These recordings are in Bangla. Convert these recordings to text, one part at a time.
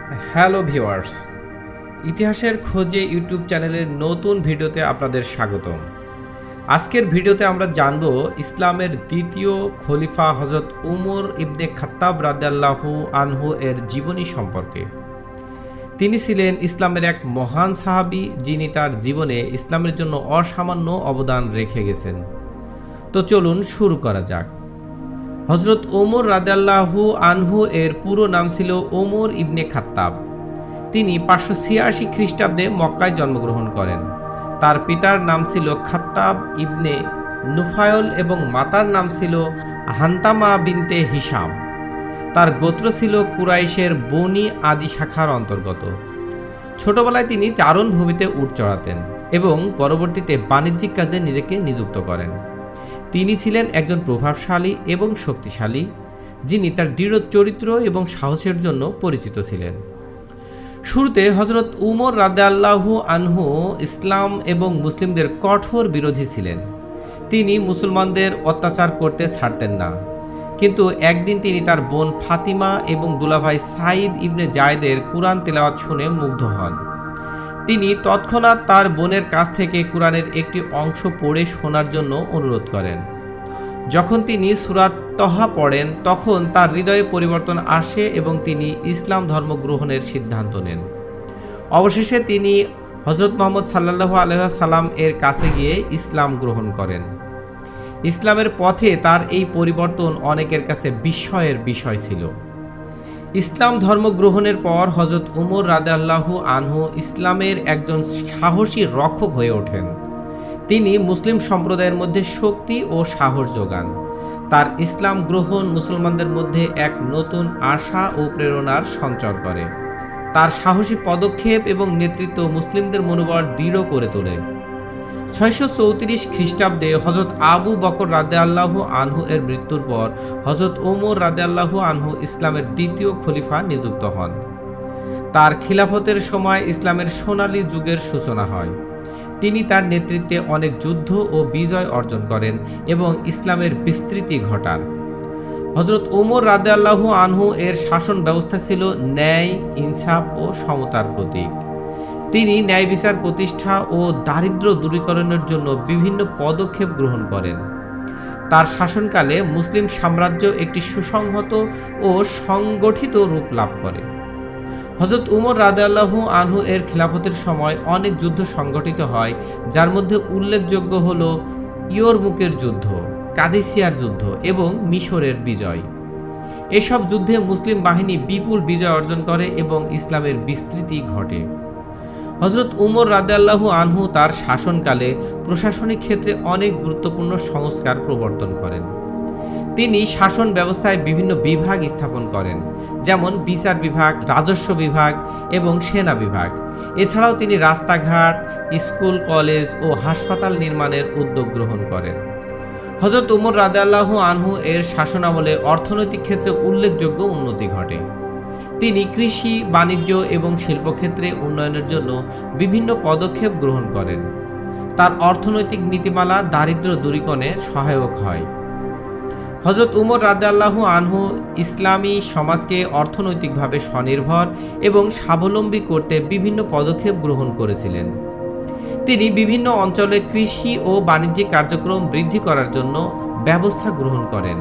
হ্যালো ভিউয়ার্স, ইতিহাসের খোঁজে ইউটিউব চ্যানেলের নতুন ভিডিওতে আপনাদের স্বাগতম। আজকের ভিডিওতে আমরা জানব ইসলামের দ্বিতীয় খলিফা হযরত উমর ইবনে খাত্তাব রাদিয়াল্লাহু আনহু এর জীবনী সম্পর্কে। তিনি ছিলেন ইসলামের এক মহান সাহাবী, যিনি তার জীবনে ইসলামের জন্য অসামান্য অবদান রেখে গেছেন। তো চলুন শুরু করা যাক। হযরত ওমর রাদিয়াল্লাহু আনহু এর পুরো নাম ছিল ওমর ইবনে খাত্তাব। তিনি 586 খ্রিস্টাব্দে মক্কায় জন্মগ্রহণ করেন। তার পিতার নাম ছিল খাত্তাব ইবনে নুফায়ল এবং মাতার নাম ছিল হান্তামা বিনতে হিসাম। তার গোত্র ছিল কুরাইশের বনি আদি শাখার অন্তর্গত। ছোটবেলায় তিনি চারণভূমিতে উট চড়াতেন এবং পরবর্তীতে বাণিজ্যিক কাজে নিজেকে নিযুক্ত করেন। তিনি ছিলেন একজন প্রভাবশালী এবং শক্তিশালী, যিনি তার দৃঢ় চরিত্র এবং সাহসের জন্য পরিচিত ছিলেন। শুরুতে হযরত উমর রাদিয়াল্লাহু আনহু ইসলাম এবং মুসলিমদের কঠোর বিরোধী ছিলেন। তিনি মুসলমানদের অত্যাচার করতে ছাড়তেন না। কিন্তু একদিন তিনি তার বোন ফাতিমা এবং দুলাভাই সাইদ ইবনে জায়েদের কুরআন তেলাওয়াত শুনে মুগ্ধ হন। তিনি তৎক্ষণাৎ তার বোনের কাছ থেকে কুরআনের একটি অংশ পড়ে শোনার জন্য অনুরোধ করেন। যখন তিনি সূরা তহা পড়েন, তখন তার হৃদয়ে পরিবর্তন আসে এবং তিনি ইসলাম ধর্ম গ্রহণের সিদ্ধান্ত নেন। অবশেষে তিনি হযরত মুহাম্মদ সাল্লাল্লাহু আলাইহি ওয়াসাল্লাম এর কাছে গিয়ে ইসলাম গ্রহণ করেন। ইসলামের পথে তার এই পরিবর্তন অনেকের কাছে বিস্ময়ের বিষয় ছিল। ইসলাম ধর্ম গ্রহণের পর হযরত উমর রাদিয়াল্লাহু আনহু ইসলামের একজন সাহসী রক্ষক হয়ে ওঠেন। তিনি মুসলিম সম্প্রদায়ের মধ্যে শক্তি ও সাহস যোগান। তার ইসলাম গ্রহণ মুসলমানদের মধ্যে এক নতুন আশা ও প্রেরণার সঞ্চার করে। তার সাহসী পদক্ষেপ এবং নেতৃত্ব মুসলিমদের মনোবল দৃঢ় করে তোলে। 634 খ্রিস্টাব্দে হযরত আবু বকর রাদিয়াল্লাহু আনহু এর মৃত্যুর পর হযরত ওমর রাদিয়াল্লাহু আনহু ইসলামের দ্বিতীয় খলিফা নিযুক্ত হন। তার খিলাফতের সময় ইসলামের সোনালী যুগের সূচনা হয়। তিনি তার নেতৃত্বে অনেক যুদ্ধ ও বিজয় অর্জন করেন এবং ইসলামের বিস্তৃতি ঘটান। হযরত ওমর রাদিয়াল্লাহু আনহু এর শাসন ব্যবস্থা ছিল ন্যায়, ইনসাফ ও সমতার প্রতীক। তিনি ন্যায় বিচার প্রতিষ্ঠা ও দারিদ্র্য দূরীকরণের জন্য বিভিন্ন পদক্ষেপ গ্রহণ করেন। তার শাসনকালে মুসলিম সাম্রাজ্য একটি সুসংহত ও সংগঠিত রূপ লাভ করে। হযরত উমর রাদিয়াল্লাহু আনহু এর খিলাফতের সময় অনেক যুদ্ধ সংগঠিত হয়, যার মধ্যে উল্লেখযোগ্য হল ইয়ারমুকের যুদ্ধ, কাদিসিয়ার যুদ্ধ এবং মিশরের বিজয়। এসব যুদ্ধে মুসলিম বাহিনী বিপুল বিজয় অর্জন করে এবং ইসলামের বিস্তৃতি ঘটে। হযরত উমর রাদিয়াল্লাহু আনহু তার শাসনকালে প্রশাসনিক ক্ষেত্রে অনেক গুরুত্বপূর্ণ সংস্কার প্রবর্তন করেন। তিনি শাসন ব্যবস্থায় বিভিন্ন বিভাগ স্থাপন করেন, যেমন বিচার বিভাগ, রাজস্ব বিভাগ এবং সেনা বিভাগ। এছাড়াও তিনি রাস্তাঘাট, স্কুল, কলেজ ও হাসপাতাল নির্মাণের উদ্যোগ গ্রহণ করেন। হযরত উমর রাদিয়াল্লাহু আনহু এর শাসনামলে অর্থনৈতিক ক্ষেত্রে উল্লেখযোগ্য উন্নতি ঘটে। তিনি কৃষি, বাণিজ্য এবং শিল্পক্ষেত্রে উন্নয়নের জন্য বিভিন্ন পদক্ষেপ গ্রহণ করেন। তার অর্থনৈতিক নীতিমালা দারিদ্র্য দূরীকরণে সহায়ক হয়। হযরত উমর রাদিয়াল্লাহু আনহু ইসলামী সমাজকে অর্থনৈতিকভাবে স্বনির্ভর এবং স্বাবলম্বী করতে বিভিন্ন পদক্ষেপ গ্রহণ করেছিলেন। তিনি বিভিন্ন অঞ্চলে কৃষি ও বাণিজ্যিক কার্যক্রম বৃদ্ধি করার জন্য ব্যবস্থা গ্রহণ করেন।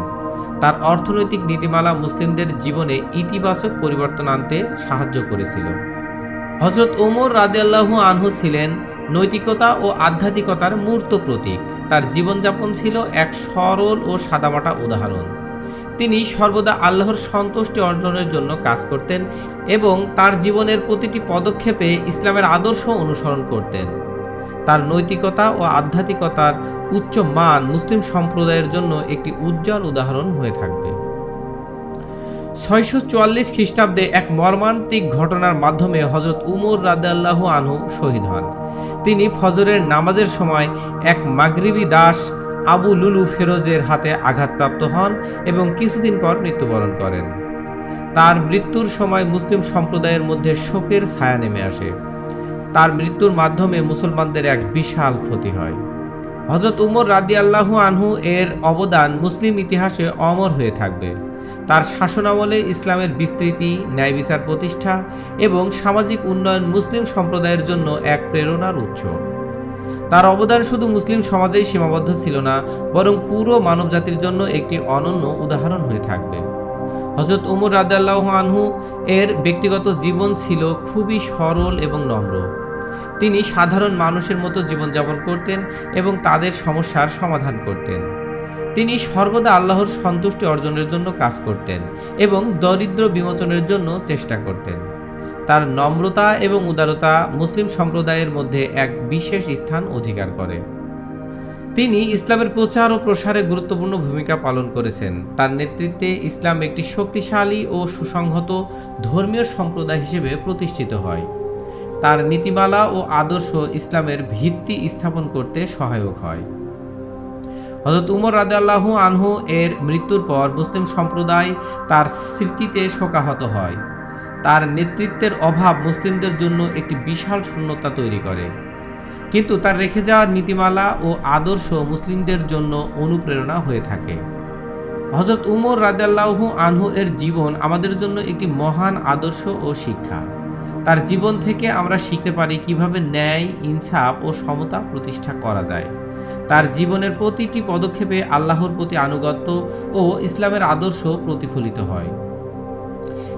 তার অর্থনৈতিক নীতিমালা মুসলিমদের জীবনে ইতিবাচক পরিবর্তন আনতে সাহায্য করেছিল। হযরত ওমর রাদিয়াল্লাহু আনহু ছিলেন নৈতিকতা ও আধ্যাত্মিকতার মূর্ত প্রতীক। তার জীবনযাপন ছিল এক সরল ও সাদামাটা উদাহরণ। তিনি সর্বদা আল্লাহর সন্তুষ্টি অর্জনের জন্য কাজ করতেন এবং তার জীবনের প্রতিটি পদক্ষেপে ইসলামের আদর্শ অনুসরণ করতেন। তার নৈতিকতা ও আধ্যাত্মিকতার উচ্চ মান মুসলিম সম্প্রদায়ের জন্য একটি উজ্জ্বল উদাহরণ হয়ে থাকবে। 644 খ্রিস্টাব্দে এক মর্মান্তিক ঘটনার মাধ্যমে হযরত উমর রাদিয়াল্লাহু আনহু শহীদ হন। তিনি ফজরের নামাজের সময় এক মাগরিবি দাস আবু লুলু ফেরোজের হাতে আঘাতপ্রাপ্ত হন এবং কিছুদিন পর মৃত্যুবরণ করেন। তার মৃত্যুর সময় মুসলিম সম্প্রদায়ের মধ্যে শোকের ছায়া নেমে আসে। তার মৃত্যুর মাধ্যমে মুসলমানদের এক বিশাল ক্ষতি হয়। হযরত উমর রাদিয়াল্লাহু আনহু এর অবদান মুসলিম ইতিহাসে অমর হয়ে থাকবে। তার শাসনামলে ইসলামের বিস্তৃতি, ন্যায় বিচার প্রতিষ্ঠা এবং সামাজিক উন্নয়ন মুসলিম সম্প্রদায়ের জন্য এক প্রেরণার উৎস। তার অবদান শুধু মুসলিম সমাজেই সীমাবদ্ধ ছিল না, বরং পুরো মানবজাতির জন্য একটি অনন্য উদাহরণ হয়ে থাকবে। হযরত উমর রাদিয়াল্লাহু আনহু এর ব্যক্তিগত জীবন ছিল খুবই সরল এবং নম্র। তিনি সাধারণ মানুষের মতো জীবনযাপন করতেন এবং তাদের সমস্যার সমাধান করতেন। তিনি সর্বদা আল্লাহর সন্তুষ্টি অর্জনের জন্য কাজ করতেন এবং দরিদ্র বিমোচনের জন্য চেষ্টা করতেন। তার নম্রতা এবং উদারতা মুসলিম সম্প্রদায়ের মধ্যে এক বিশেষ স্থান অধিকার করে। তিনি ইসলামের প্রচার ও প্রসারে গুরুত্বপূর্ণ ভূমিকা পালন করেছেন। তার নেতৃত্বে ইসলাম একটি শক্তিশালী ও সুসংহত ধর্মীয় সম্প্রদায় হিসেবে প্রতিষ্ঠিত হয়। তার নীতিমালা ও আদর্শ ইসলামের ভিত্তি স্থাপন করতে সহায়ক হয়। হযরত উমর রাদিয়াল্লাহু আনহু এর মৃত্যুর পর মুসলিম সম্প্রদায় তার স্মৃতিতে শোকাহত হয়। তার নেতৃত্বের অভাব মুসলিমদের জন্য একটি বিশাল শূন্যতা তৈরি করে, কিন্তু তার রেখে যাওয়া নীতিমালা ও আদর্শ মুসলিমদের জন্য অনুপ্রেরণা হয়ে থাকে। হযরত উমর রাদিয়াল্লাহু আনহু এর জীবন আমাদের জন্য একটি মহান আদর্শ ও শিক্ষা। তার জীবন থেকে আমরা শিখতে পারি কিভাবে ন্যায়, ইনসাফ ও সমতা প্রতিষ্ঠা করা যায়। তার জীবনের প্রতিটি পদক্ষেপে আল্লাহর প্রতি আনুগত্য ও ইসলামের আদর্শ প্রতিফলিত হয়।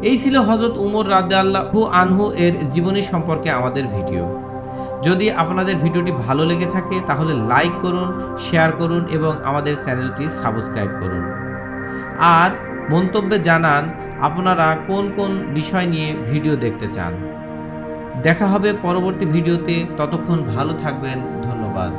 এই ছিল হযরত উমর রাদিয়াল্লাহু আনহু এর জীবনী সম্পর্কে আমাদের ভিডিও। যদি আপনাদের ভিডিওটি ভালো লেগে থাকে তাহলে লাইক করুন, শেয়ার করুন এবং আমাদের চ্যানেলটি সাবস্ক্রাইব করুন। আর মন্তব্যে জানান আপনারা কোন কোন বিষয় নিয়ে ভিডিও দেখতে চান। দেখা হবে পরবর্তী ভিডিওতে। ততক্ষণ ভালো থাকবেন। ধন্যবাদ।